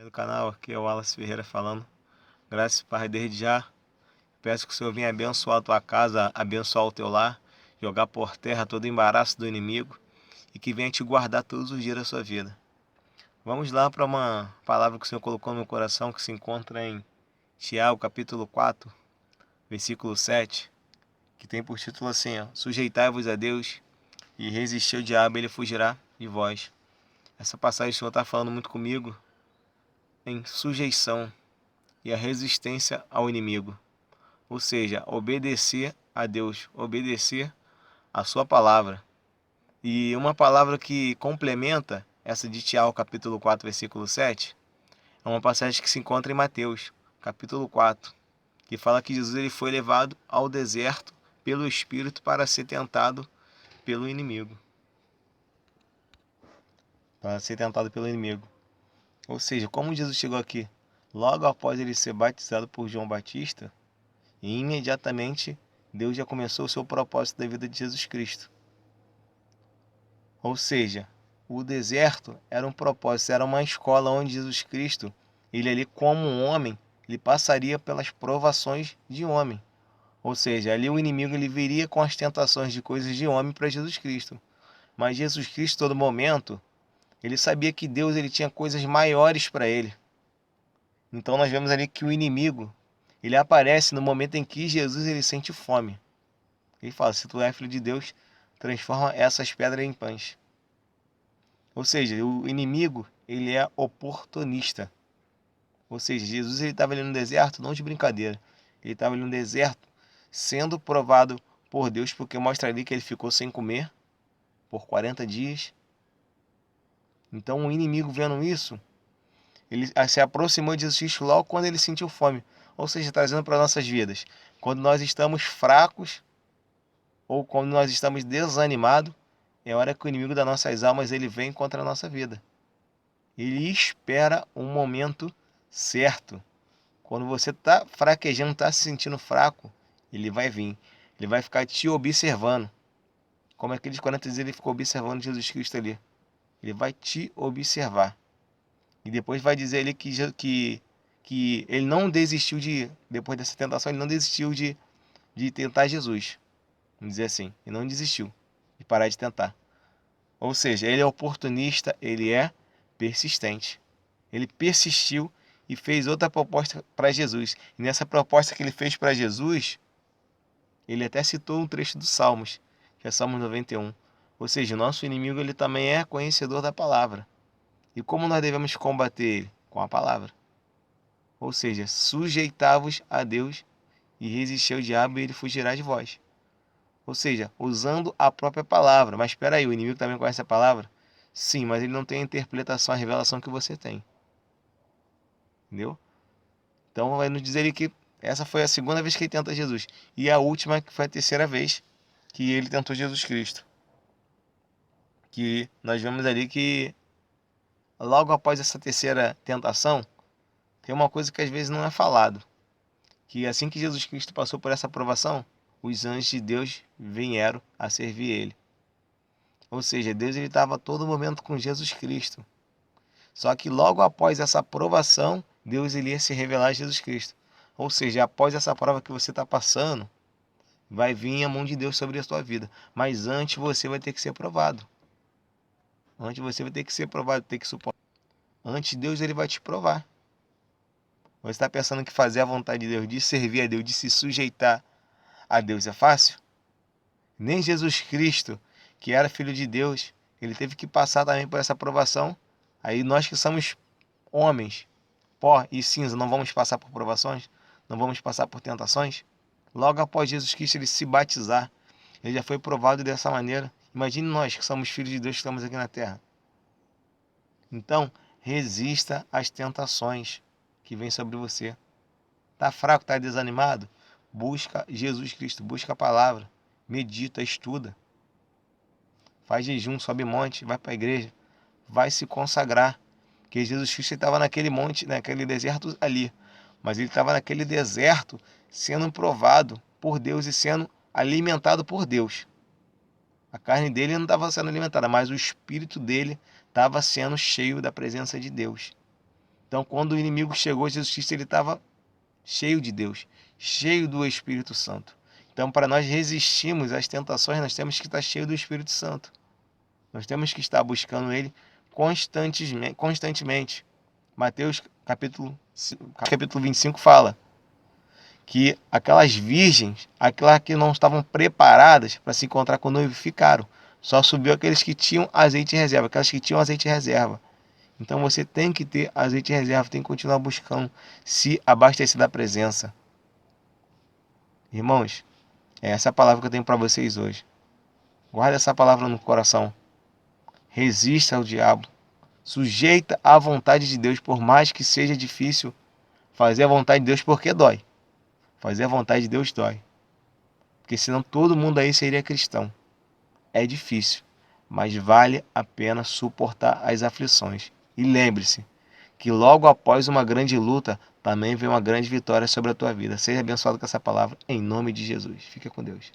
Do canal, aqui é o Wallace Ferreira falando. Graças, Pai, desde já. Peço que o Senhor venha abençoar a tua casa, abençoar o teu lar, jogar por terra todo o embaraço do inimigo e que venha te guardar todos os dias da sua vida. Vamos lá para uma palavra que o Senhor colocou no meu coração, que se encontra em Tiago, capítulo 4, versículo 7, que tem por título assim, ó: Sujeitai-vos a Deus e resistir ao diabo, ele fugirá de vós. Essa passagem o Senhor está falando muito comigo em sujeição e a resistência ao inimigo. Ou seja, obedecer a Deus, obedecer a sua palavra. E uma palavra que complementa essa de Tiago, capítulo 4, versículo 7, é uma passagem que se encontra em Mateus, capítulo 4, que fala que Jesus ele foi levado ao deserto pelo Espírito para ser tentado pelo inimigo. Para ser tentado pelo inimigo. Ou seja, como Jesus chegou aqui? Logo após ele ser batizado por João Batista, e imediatamente Deus já começou o seu propósito da vida de Jesus Cristo. Ou seja, o deserto era um propósito, era uma escola onde Jesus Cristo, ele ali como um homem, ele passaria pelas provações de homem. Ou seja, ali o inimigo ele viria com as tentações de coisas de homem para Jesus Cristo. Mas Jesus Cristo, todo momento, ele sabia que Deus ele tinha coisas maiores para ele. Então nós vemos ali que o inimigo, ele aparece no momento em que Jesus ele sente fome. Ele fala: se tu é filho de Deus, transforma essas pedras em pães. Ou seja, o inimigo ele é oportunista. Ou seja, Jesus ele estava ali no deserto, não de brincadeira. Ele estava ali no deserto, sendo provado por Deus, porque mostra ali que ele ficou sem comer por 40 dias. Então o inimigo vendo isso, ele se aproximou de Jesus Cristo logo quando ele sentiu fome. Ou seja, trazendo para nossas vidas. Quando nós estamos fracos, ou quando nós estamos desanimados, é hora que o inimigo das nossas almas ele vem contra a nossa vida. Ele espera um momento certo. Quando você está fraquejando, está se sentindo fraco, ele vai vir. Ele vai ficar te observando. Como aqueles 40 dias ele ficou observando Jesus Cristo ali. Ele vai te observar. E depois vai dizer ali que ele não desistiu depois dessa tentação, ele não desistiu de tentar Jesus. Vamos dizer assim, ele não desistiu de parar de tentar. Ou seja, ele é oportunista, ele é persistente. Ele persistiu e fez outra proposta para Jesus. E nessa proposta que ele fez para Jesus, ele até citou um trecho dos Salmos, que é Salmos 91. Ou seja, o nosso inimigo ele também é conhecedor da palavra. E como nós devemos combater ele? Com a palavra. Ou seja, sujeitai-vos a Deus e resistir ao diabo e ele fugirá de vós. Ou seja, usando a própria palavra. Mas espera aí, o inimigo também conhece a palavra? Sim, mas ele não tem a interpretação, a revelação que você tem. Entendeu? Então vai nos dizer que essa foi a segunda vez que ele tenta Jesus. E a última que foi a terceira vez que ele tentou Jesus Cristo. Que nós vemos ali que logo após essa terceira tentação, tem uma coisa que às vezes não é falado. Que assim que Jesus Cristo passou por essa provação, os anjos de Deus vieram a servir ele. Ou seja, Deus estava a todo momento com Jesus Cristo. Só que logo após essa provação, Deus ia se revelar a Jesus Cristo. Ou seja, após essa prova que você está passando, vai vir a mão de Deus sobre a sua vida. Mas antes você vai ter que ser provado. Antes você vai ter que ser provado, ter que suportar. Antes Deus ele vai te provar. Você está pensando que fazer a vontade de Deus, de servir a Deus, de se sujeitar a Deus é fácil? Nem Jesus Cristo, que era filho de Deus, ele teve que passar também por essa provação. Aí nós que somos homens, pó e cinza, não vamos passar por provações? Não vamos passar por tentações? Logo após Jesus Cristo ele se batizar, ele já foi provado dessa maneira. Imagine nós que somos filhos de Deus que estamos aqui na terra. Então, resista às tentações que vêm sobre você. Está fraco, está desanimado? Busca Jesus Cristo, busca a palavra, medita, estuda. Faz jejum, sobe monte, vai para a igreja, vai se consagrar. Porque Jesus Cristo estava naquele monte, naquele deserto ali. Mas ele estava naquele deserto sendo provado por Deus e sendo alimentado por Deus. A carne dele não estava sendo alimentada, mas o espírito dele estava sendo cheio da presença de Deus. Então, quando o inimigo chegou, Jesus Cristo ele estava cheio de Deus, cheio do Espírito Santo. Então, para nós resistirmos às tentações, nós temos que estar cheio do Espírito Santo. Nós temos que estar buscando Ele constantemente. Mateus capítulo 25 fala que aquelas virgens, aquelas que não estavam preparadas para se encontrar com o noivo, ficaram. Só subiu aqueles que tinham azeite em reserva, aquelas que tinham azeite em reserva. Então você tem que ter azeite em reserva, tem que continuar buscando se abastecer da presença. Irmãos, é essa a palavra que eu tenho para vocês hoje. Guarda essa palavra no coração. Resista ao diabo. Sujeita à vontade de Deus, por mais que seja difícil fazer a vontade de Deus, porque dói. Fazer a vontade de Deus dói. Porque senão todo mundo aí seria cristão. É difícil, mas vale a pena suportar as aflições. E lembre-se que logo após uma grande luta, também vem uma grande vitória sobre a tua vida. Seja abençoado com essa palavra, em nome de Jesus. Fica com Deus.